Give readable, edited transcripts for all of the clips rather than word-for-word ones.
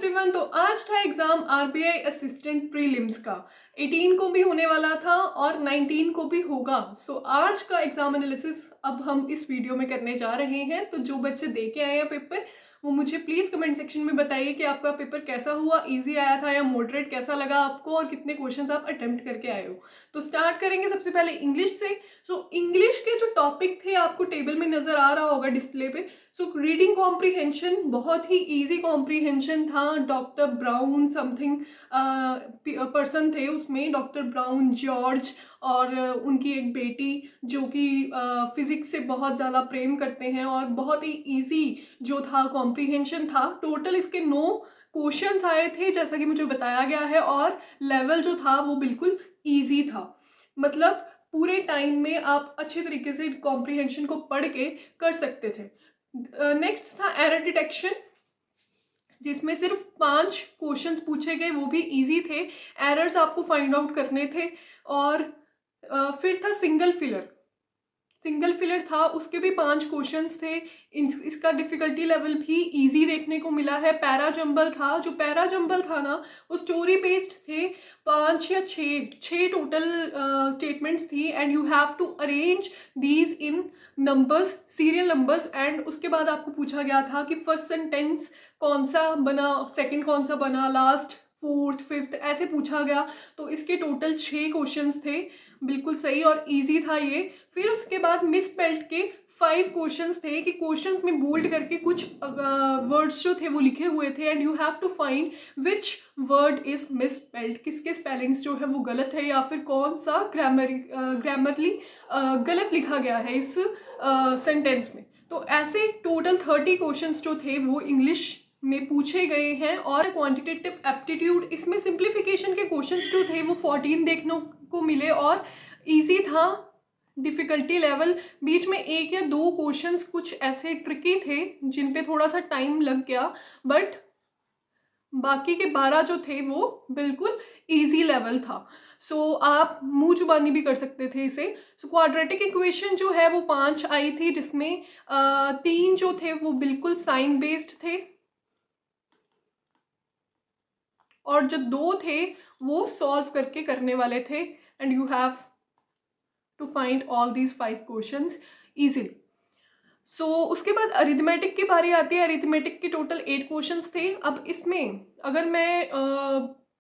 Everyone. तो आज था एग्जाम आरबीआई असिस्टेंट प्रीलिम्स का। 18 को भी होने वाला था और 19 को भी होगा। सो आज का एग्जाम एनालिसिस अब हम इस वीडियो में करने जा रहे हैं। तो जो बच्चे दे के आए हैं पेपर, वो मुझे प्लीज़ कमेंट सेक्शन में बताइए कि आपका पेपर कैसा हुआ, इजी आया था या मॉडरेट, कैसा लगा आपको और कितने क्वेश्चंस आप अटेम्प्ट करके आए हो। तो स्टार्ट करेंगे सबसे पहले इंग्लिश से। सो इंग्लिश के जो टॉपिक थे आपको टेबल में नजर आ रहा होगा डिस्प्ले पे। सो रीडिंग कॉम्प्रीहेंशन बहुत ही इजी कॉम्प्रीहेंशन था। डॉक्टर ब्राउन समथिंग पर्सन थे उसमें, डॉक्टर ब्राउन जॉर्ज और उनकी एक बेटी जो कि फिजिक्स से बहुत ज़्यादा प्रेम करते हैं, और बहुत ही इजी जो था कॉम्प्रीहेंशन था। टोटल इसके 9 क्वेश्चंस आए थे जैसा कि मुझे बताया गया है, और लेवल जो था वो बिल्कुल ईजी था। मतलब पूरे टाइम में आप अच्छे तरीके से कॉम्प्रीहेंशन को पढ़ के कर सकते थे। नेक्स्ट था एरर डिटेक्शन, जिसमें सिर्फ 5 क्वेश्चंस पूछे गए, वो भी इजी थे। एरर्स आपको फाइंड आउट करने थे। और फिर था सिंगल फिलर था, उसके भी 5 क्वेश्चंस थे। इसका डिफिकल्टी लेवल भी इजी देखने को मिला है। पैरा जंबल था, जो पैरा जंबल था ना वो स्टोरी बेस्ड थे। 5 या 6 टोटल स्टेटमेंट्स थी, and you have to arrange these in numbers, serial numbers. एंड उसके बाद आपको पूछा गया था कि फर्स्ट सेंटेंस कौन सा बना, सेकंड कौन सा बना, लास्ट, फोर्थ, फिफ्थ, ऐसे पूछा गया। तो इसके टोटल 6 क्वेश्चंस थे। बिल्कुल सही और इजी था ये। फिर उसके बाद मिसस्पेल्ड के 5 क्वेश्चंस थे कि क्वेश्चंस में बोल्ड करके कुछ वर्ड्स जो थे वो लिखे हुए थे, and you have to find which word is misspelled, किसके स्पेलिंग्स जो है वो गलत है या फिर कौन सा ग्रामरली गलत लिखा गया है इस सेंटेंस में। तो ऐसे टोटल 30 क्वेश्चंस जो थे वो इंग्लिश में पूछे गए हैं। और क्वांटिटेटिव एप्टीट्यूड, इसमें सिंप्लीफिकेशन के क्वेश्चंस जो थे वो 14 देखने को मिले और इजी था डिफिकल्टी लेवल। बीच में 1 या 2 क्वेश्चंस कुछ ऐसे ट्रिकी थे जिन पे थोड़ा सा टाइम लग गया, बट बाकी के 12 जो थे वो बिल्कुल इजी लेवल था। सो आप मुंह जुबानी भी कर सकते थे इसे। सो क्वाड्रेटिक इक्वेशन जो है वो 5 आई थी, जिसमें 3 जो थे वो बिल्कुल साइन बेस्ड थे, और जो 2 थे वो सॉल्व करके करने वाले थे। And you have to find all these 5 questions easily. So उसके बाद अरिथमेटिक की बारी आती है। अरिथमेटिक के टोटल 8 क्वेश्चंस थे। अब इसमें अगर मैं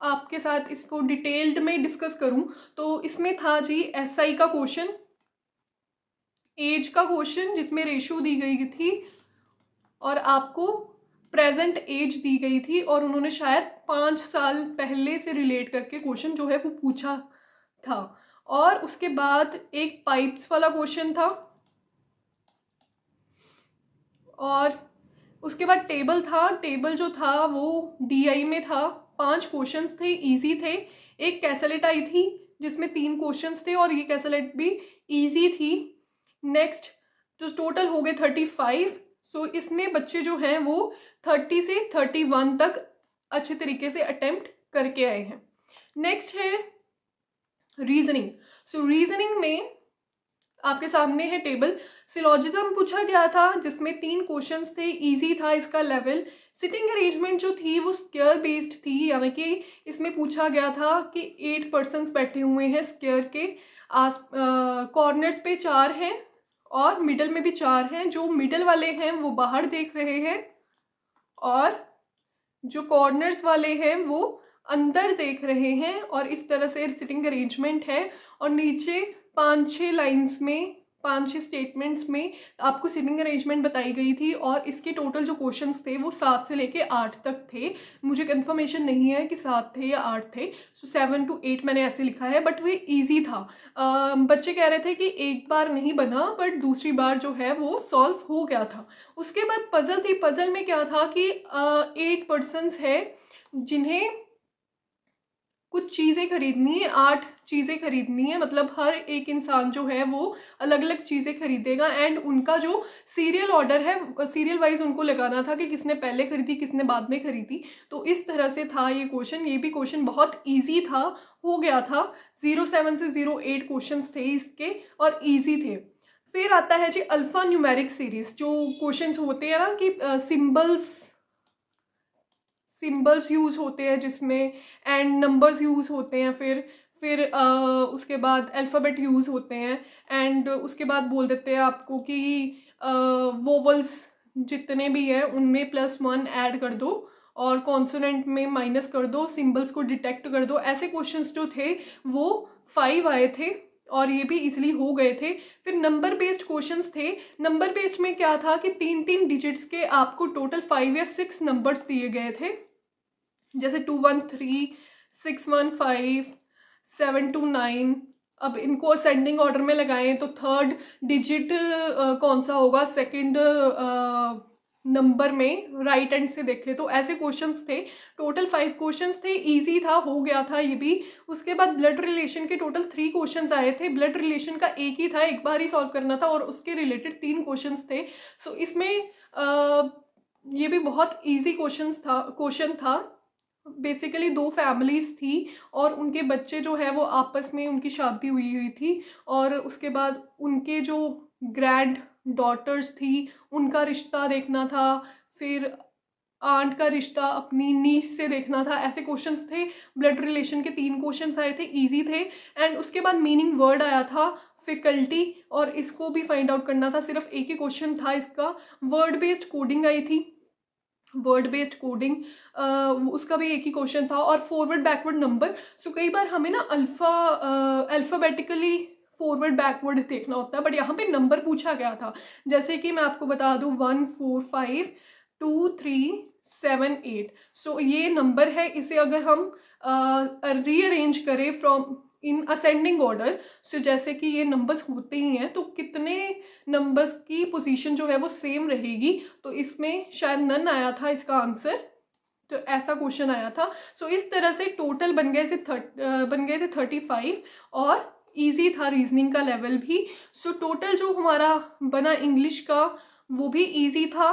आपके साथ इसको डिटेल्ड में डिस्कस करूं तो इसमें था जी एसआई का क्वेश्चन, एज का क्वेश्चन जिसमें रेशियो दी गई थी, और आपको प्रेजेंट एज दी गई थी, और उन्होंने शायद 5 साल पहले से रिलेट करके क्वेश्चन जो है वो पूछा था। और उसके बाद एक पाइप्स वाला क्वेश्चन था, और उसके बाद टेबल था। टेबल जो था वो डीआई में था। 5 क्वेश्चंस थे, इजी थे। एक कैसेलेट आई थी जिसमें 3 क्वेश्चंस थे, और ये कैसेलेट भी इजी थी। नेक्स्ट जो टोटल हो गए 35। सो इसमें बच्चे जो हैं वो 30 से 31 तक अच्छे तरीके से अटेम्प्ट करके आए हैं। नेक्स्ट है रीजनिंग। सो रीजनिंग में आपके सामने है टेबल। सिलोजिज्म पूछा गया था जिसमें 3 क्वेश्चंस थे, इजी था इसका लेवल। सिटिंग अरेंजमेंट जो थी वो स्क्वायर बेस्ड थी, यानी कि इसमें पूछा गया था कि 8 पर्सन्स बैठे हुए हैं स्क्वायर के आस, कॉर्नर्स पे 4 हैं और मिडल में भी 4 हैं। जो मिडल वाले हैं वो बाहर देख रहे हैं, और जो कॉर्नर्स वाले हैं वो अंदर देख रहे हैं, और इस तरह से सिटिंग अरेंजमेंट है। और नीचे 5-6 लाइंस में, 5-6 स्टेटमेंट्स में आपको सिटिंग अरेंजमेंट बताई गई थी। और इसके टोटल जो क्वेश्चंस थे वो 7 से लेके 8 तक थे। मुझे कंफर्मेशन नहीं है कि 7 थे या 8 थे। सो 7 to 8 मैंने ऐसे लिखा है, बट वे इजी था। बच्चे कह रहे थे कि एक बार नहीं बना, बट दूसरी बार जो है वो सॉल्व हो गया था। उसके बाद पजल थी। पजल में क्या था कि 8 पर्सन्स है जिन्हें कुछ चीज़ें खरीदनी है, 8 चीज़ें खरीदनी है। मतलब हर एक इंसान जो है वो अलग अलग चीज़ें खरीदेगा, एंड उनका जो सीरियल ऑर्डर है, सीरियल वाइज उनको लगाना था कि किसने पहले खरीदी किसने बाद में खरीदी। तो इस तरह से था ये क्वेश्चन। ये भी क्वेश्चन बहुत ईजी था, हो गया था। 07 से 08 क्वेश्चन थे इसके, और ईजी थे। फिर आता है जी अल्फा न्यूमेरिक सीरीज। जो क्वेश्चंस होते हैं ना कि सिंबल्स यूज़ होते हैं जिसमें, एंड नंबर्स यूज़ होते हैं, फिर उसके बाद अल्फ़ाबेट यूज़ होते हैं, एंड उसके बाद बोल देते हैं आपको कि वोवल्स जितने भी हैं उनमें +1 ऐड कर दो और कॉन्सोनेंट में माइनस कर दो, सिंबल्स को डिटेक्ट कर दो। ऐसे क्वेश्चंस जो थे वो 5 आए थे और ये भी इजीली हो गए थे। फिर नंबर बेस्ड क्वेश्चंस थे। नंबर बेस्ड में क्या था कि 3-3 डिजिट्स के आपको टोटल 5 या 6 नंबर्स दिए गए थे, जैसे 213, 615, 729। अब इनको असेंडिंग ऑर्डर में लगाएं तो थर्ड डिजिट कौन सा होगा सेकंड नंबर में, राइट एंड से देखें तो ऐसे क्वेश्चंस थे। टोटल 5 क्वेश्चंस थे, इजी था, हो गया था ये भी। उसके बाद ब्लड रिलेशन के टोटल 3 क्वेश्चंस आए थे। ब्लड रिलेशन का एक ही था, एक बार ही सॉल्व करना था और उसके रिलेटेड 3 क्वेश्चंस थे। सो इसमें ये भी बहुत ईजी क्वेश्चन था। बेसिकली 2 फैमिलीज थी और उनके बच्चे जो है वो आपस में उनकी शादी हुई थी और उसके बाद उनके जो ग्रैंड डॉटर्स थी उनका रिश्ता देखना था, फिर आंट का रिश्ता अपनी नीस से देखना था। ऐसे क्वेश्चंस थे। ब्लड रिलेशन के 3 क्वेश्चंस आए थे, इजी थे। एंड उसके बाद मीनिंग वर्ड आया था फैकल्टी और इसको भी फाइंड आउट करना था। सिर्फ एक ही क्वेश्चन था इसका। वर्ड बेस्ड कोडिंग आई थी, वर्ड बेस्ड कोडिंग उसका भी एक ही क्वेश्चन था। और फॉरवर्ड बैकवर्ड नंबर। सो कई बार हमें ना अल्फ़ाबेटिकली फॉरवर्ड बैकवर्ड देखना होता है, बट यहाँ पे नंबर पूछा गया था। जैसे कि मैं आपको बता दूँ 1 4 5 2 3 7 8। सो ये नंबर है, इसे अगर हम रीअरेंज करें फ्रॉम इन असेंडिंग ऑर्डर, सो जैसे कि ये नंबर्स होते ही हैं तो कितने नंबर्स की पोजीशन जो है वो सेम रहेगी। तो इसमें शायद नन आया था इसका आंसर, तो ऐसा क्वेश्चन आया था। सो इस तरह से टोटल बन गए थे 35 और इजी था रीजनिंग का लेवल भी। सो टोटल जो हमारा बना इंग्लिश का वो भी इजी था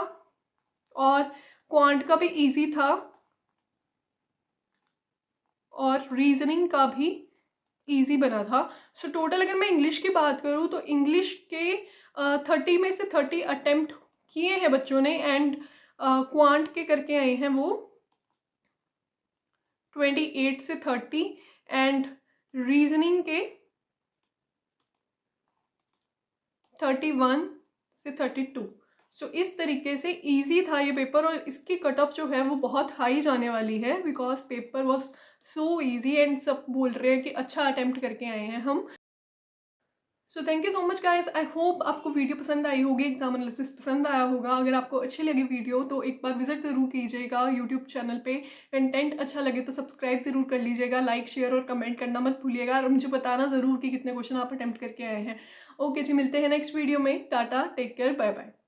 और क्वांट का भी इजी था और रीजनिंग का भी इजी बना था। सो टोटल अगर मैं इंग्लिश की बात करूँ तो इंग्लिश के 30 में से 30 अटेम्प्ट किए हैं बच्चों ने, एंड क्वांट के करके आए हैं वो 28 से 30, एंड रीजनिंग के 31 से 32। सो इस तरीके से इजी था ये पेपर और इसकी कट ऑफ जो है वो बहुत हाई जाने वाली है, because paper was so easy and सब बोल रहे हैं कि अच्छा अटेम्प्ट करके आए हैं हम। So thank you so much guys. I hope आपको वीडियो पसंद आई होगी, एग्जाम एनालिसिस पसंद आया होगा। अगर आपको अच्छी लगी वीडियो तो एक बार विजिट ज़रूर कीजिएगा यूट्यूब चैनल पे। कंटेंट अच्छा लगे तो सब्सक्राइब ज़रूर कर लीजिएगा, लाइक शेयर और कमेंट करना मत भूलिएगा और मुझे बताना ज़रूर कि कितने क्वेश्चन आप अटेम्प्ट करके आए हैं। ओके जी, मिलते हैं नेक्स्ट वीडियो में। Tata, take care, bye bye.